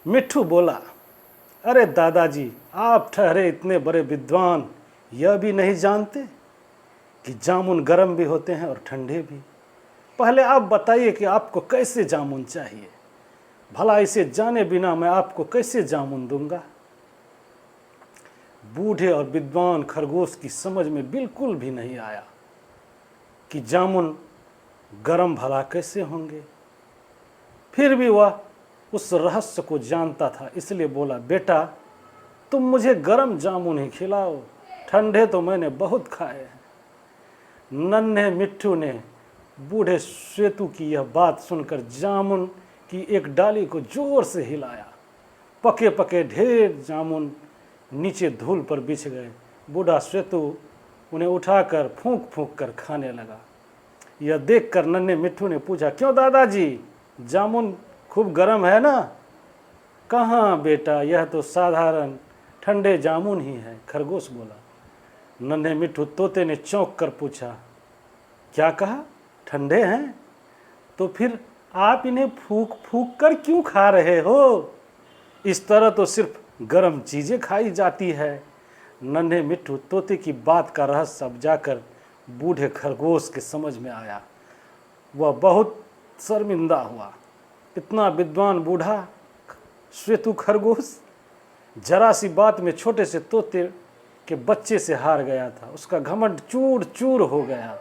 मिट्ठू बोला, अरे दादाजी, आप ठहरे इतने बड़े विद्वान, यह भी नहीं जानते कि जामुन गर्म भी होते हैं और ठंडे भी। पहले आप बताइए कि आपको कैसे जामुन चाहिए, भला इसे जाने बिना मैं आपको कैसे जामुन दूंगा। बूढ़े और विद्वान खरगोश की समझ में बिल्कुल भी नहीं आया कि जामुन गरम भला कैसे होंगे। फिर भी वह उस रहस्य को जानता था, इसलिए बोला, बेटा तुम मुझे गरम जामुन ही खिलाओ, ठंडे तो मैंने बहुत खाए हैं। नन्हे मिट्ठू ने बूढ़े श्वेतू की यह बात सुनकर जामुन की एक डाली को जोर से हिलाया। पके पके ढेर जामुन नीचे धूल पर बिछ गए। बूढ़ा श्वेतू उन्हें उठाकर फूंक फूंक कर खाने लगा। यह देखकर नन्हे मिट्ठू ने पूछा, क्यों दादाजी, जामुन खूब गर्म है ना? कहाँ बेटा, यह तो साधारण ठंडे जामुन ही है, खरगोश बोला। नन्हे मिट्ठू तोते ने चौंक कर पूछा, क्या कहा, ठंडे हैं? तो फिर आप इन्हें फूंक फूंक कर क्यों खा रहे हो? इस तरह तो सिर्फ गर्म चीज़ें खाई जाती है। नन्हे मिट्ठू तोते की बात का रहस्य अब जाकर बूढ़े खरगोश के समझ में आया। वह बहुत शर्मिंदा हुआ। इतना विद्वान बूढ़ा श्वेतू खरगोश जरा सी बात में छोटे से तोते के बच्चे से हार गया था। उसका घमंड चूर चूर हो गया।